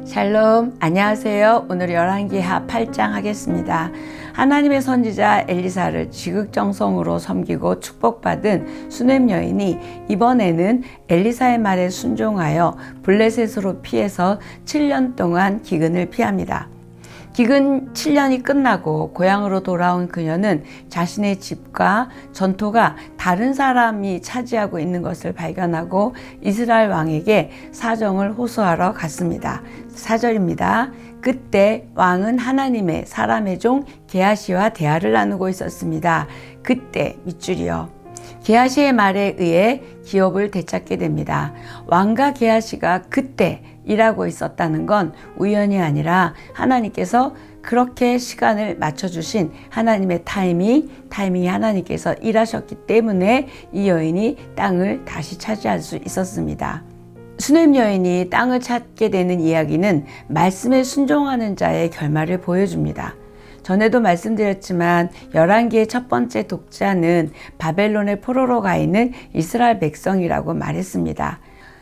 샬롬, 안녕하세요. 오늘 열왕기하 8장 하겠습니다. 하나님의 선지자 엘리사를 지극정성으로 섬기고 축복받은 수넴 여인이 이번에는 엘리사의 말에 순종하여 블레셋으로 피해서 7년 동안 기근을 피합니다. 기근 7년이 끝나고 고향으로 돌아온 그녀는 자신의 집과 전토가 다른 사람이 차지하고 있는 것을 발견하고 이스라엘 왕에게 사정을 호소하러 갔습니다. 4절입니다. 그때 왕은 하나님의 사람의 종 게하시와 대화를 나누고 있었습니다. 그때 밑줄이요. 게하시의 말에 의해 기업을 되찾게 됩니다. 왕과 게하시가 그때 일하고 있었다는 건 우연이 아니라 하나님께서 그렇게 시간을 맞춰주신 하나님의 타이밍이 하나님께서 일하셨기 때문에 이 여인이 땅을 다시 차지할 수 있었습니다. 수넴 여인이 땅을 찾게 되는 이야기는 말씀에 순종하는 자의 결말을 보여줍니다. 전에도 말씀드렸지만 열왕기의 첫 번째 독자는 바벨론의 포로로 가 있는 이스라엘 백성이라고 말했습니다.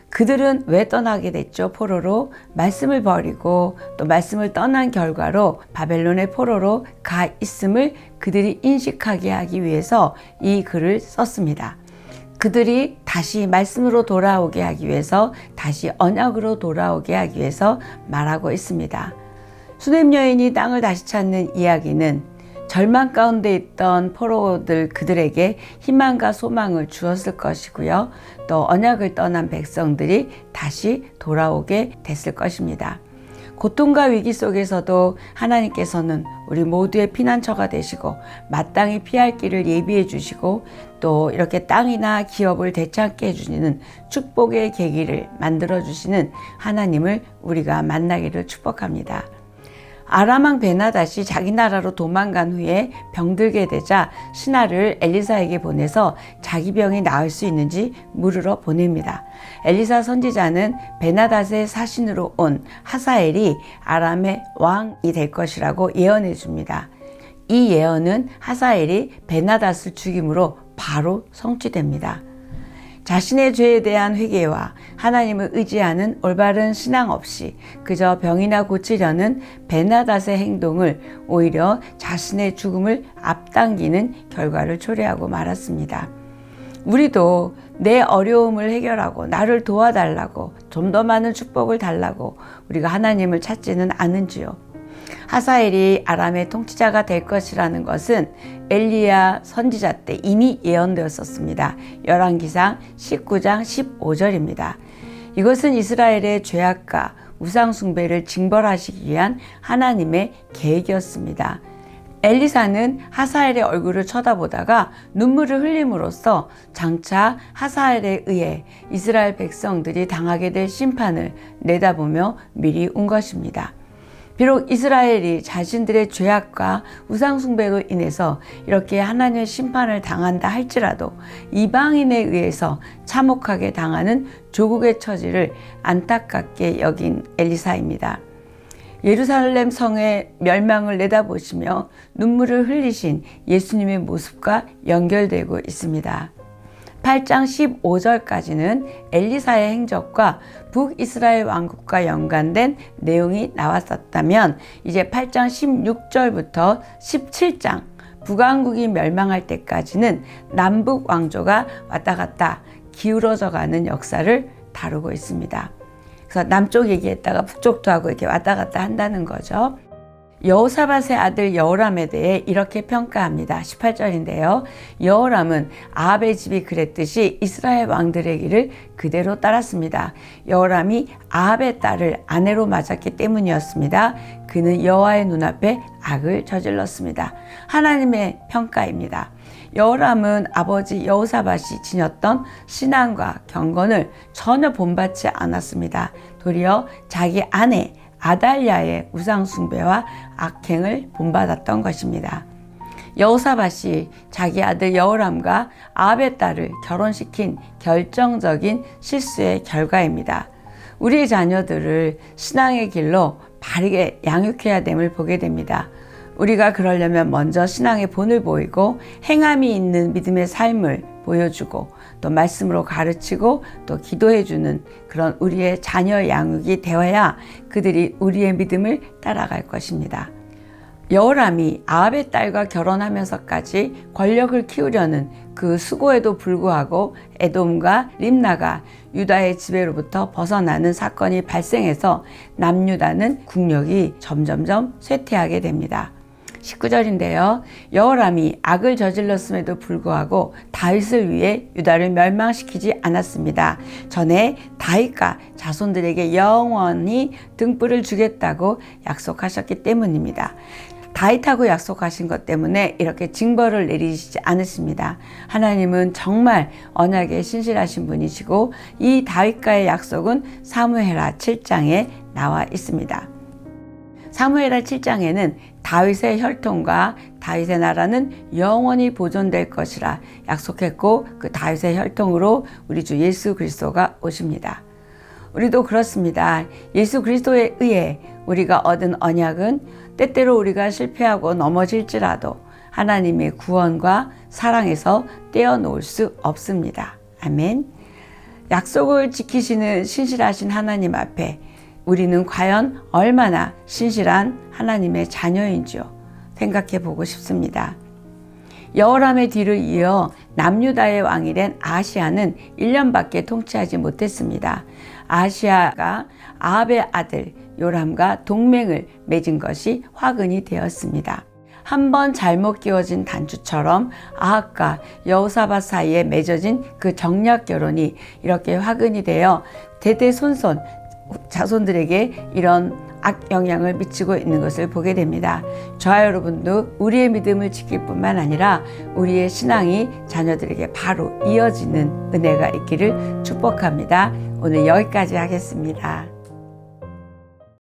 그들은 왜 떠나게 됐죠? 포로로 말씀을 버리고 또 말씀을 떠난 결과로 바벨론의 포로로 가 있음을 그들이 인식하게 하기 위해서 이 글을 썼습니다. 그들이 다시 말씀으로 돌아오게 하기 위해서, 다시 언약으로 돌아오게 하기 위해서 말하고 있습니다. 수넴 여인이 땅을 다시 찾는 이야기는 절망 가운데 있던 포로들 그들에게 희망과 소망을 주었을 것이고요. 또 언약을 떠난 백성들이 다시 돌아오게 됐을 것입니다. 고통과 위기 속에서도 하나님께서는 우리 모두의 피난처가 되시고 마땅히 피할 길을 예비해 주시고 또 이렇게 땅이나 기업을 되찾게 해주시는 축복의 계기를 만들어 주시는 하나님을 우리가 만나기를 축복합니다. 아람왕 베나닷이 자기 나라로 도망간 후에 병들게 되자 신하를 엘리사에게 보내서 자기 병이 나을 수 있는지 물으러 보냅니다. 엘리사 선지자는 베나닷의 사신으로 온 하사엘이 아람의 왕이 될 것이라고 예언해 줍니다. 이 예언은 하사엘이 베나닷을 죽임으로 바로 성취됩니다. 자신의 죄에 대한 회개와 하나님을 의지하는 올바른 신앙 없이 그저 병이나 고치려는 베나닷의 행동을 오히려 자신의 죽음을 앞당기는 결과를 초래하고 말았습니다. 우리도 내 어려움을 해결하고 나를 도와달라고 좀 더 많은 축복을 달라고 우리가 하나님을 찾지는 않은지요. 하사엘이 아람의 통치자가 될 것이라는 것은 엘리야 선지자 때 이미 예언되었었습니다. 열왕기상 19장 15절입니다. 이것은 이스라엘의 죄악과 우상 숭배를 징벌하시기 위한 하나님의 계획이었습니다. 엘리사는 하사엘의 얼굴을 쳐다보다가 눈물을 흘림으로써 장차 하사엘에 의해 이스라엘 백성들이 당하게 될 심판을 내다보며 미리 운 것입니다. 비록 이스라엘이 자신들의 죄악과 우상 숭배로 인해서 이렇게 하나님의 심판을 당한다 할지라도 이방인에 의해서 참혹하게 당하는 조국의 처지를 안타깝게 여긴 엘리사입니다. 예루살렘 성의 멸망을 내다보시며 눈물을 흘리신 예수님의 모습과 연결되고 있습니다. 8장 15절까지는 엘리사의 행적과 북이스라엘 왕국과 연관된 내용이 나왔었다면 이제 8장 16절부터 17장 북왕국이 멸망할 때까지는 남북 왕조가 왔다 갔다 기울어져 가는 역사를 다루고 있습니다. 그래서 남쪽 얘기했다가 북쪽도 하고 이렇게 왔다 갔다 한다는 거죠. 여호사밧의 아들 여호람에 대해 이렇게 평가합니다. 18절인데요. 여호람은 아합의 집이 그랬듯이 이스라엘 왕들의 길을 그대로 따랐습니다. 여호람이 아합의 딸을 아내로 맞았기 때문이었습니다. 그는 여호와의 눈앞에 악을 저질렀습니다. 하나님의 평가입니다. 여호람은 아버지 여호사밧이 지녔던 신앙과 경건을 전혀 본받지 않았습니다. 도리어 자기 아내 아달랴의 우상숭배와 악행을 본받았던 것입니다. 여호사밧이 자기 아들 여호람과 아합의 딸을 결혼시킨 결정적인 실수의 결과입니다. 우리의 자녀들을 신앙의 길로 바르게 양육해야 됨을 보게 됩니다. 우리가 그러려면 먼저 신앙의 본을 보이고 행함이 있는 믿음의 삶을 보여주고 또 말씀으로 가르치고 또 기도해주는 그런 우리의 자녀 양육이 되어야 그들이 우리의 믿음을 따라갈 것입니다. 여호람이 아합의 딸과 결혼하면서까지 권력을 키우려는 그 수고에도 불구하고 에돔과 림나가 유다의 지배로부터 벗어나는 사건이 발생해서 남유다는 국력이 점점점 쇠퇴하게 됩니다. 19절인데요. 여호람이 악을 저질렀음에도 불구하고 다윗을 위해 유다를 멸망시키지 않았습니다. 전에 다윗과 자손들에게 영원히 등불을 주겠다고 약속하셨기 때문입니다. 다윗하고 약속하신 것 때문에 이렇게 징벌을 내리시지 않으십니다. 하나님은 정말 언약에 신실하신 분이시고 이 다윗과의 약속은 사무엘하 7장에 나와 있습니다. 사무엘하 7장에는 다윗의 혈통과 다윗의 나라는 영원히 보존될 것이라 약속했고 그 다윗의 혈통으로 우리 주 예수 그리스도가 오십니다. 우리도 그렇습니다. 예수 그리스도에 의해 우리가 얻은 언약은 때때로 우리가 실패하고 넘어질지라도 하나님의 구원과 사랑에서 떼어놓을 수 없습니다. 아멘. 약속을 지키시는 신실하신 하나님 앞에 우리는 과연 얼마나 신실한 하나님의 자녀인지요 생각해 보고 싶습니다. 여호람의 뒤를 이어 남유다의 왕이 된 아하시야는 1년밖에 통치하지 못했습니다. 아하시야가 아합의 아들 요람과 동맹을 맺은 것이 화근이 되었습니다. 한번 잘못 끼워진 단추처럼 아합과 여호사밧 사이에 맺어진 그 정략 결혼이 이렇게 화근이 되어 대대손손 자손들에게 이런 악영향을 미치고 있는 것을 보게 됩니다. 저와 여러분도 우리의 믿음을 지킬 뿐만 아니라 우리의 신앙이 자녀들에게 바로 이어지는 은혜가 있기를 축복합니다. 오늘 여기까지 하겠습니다.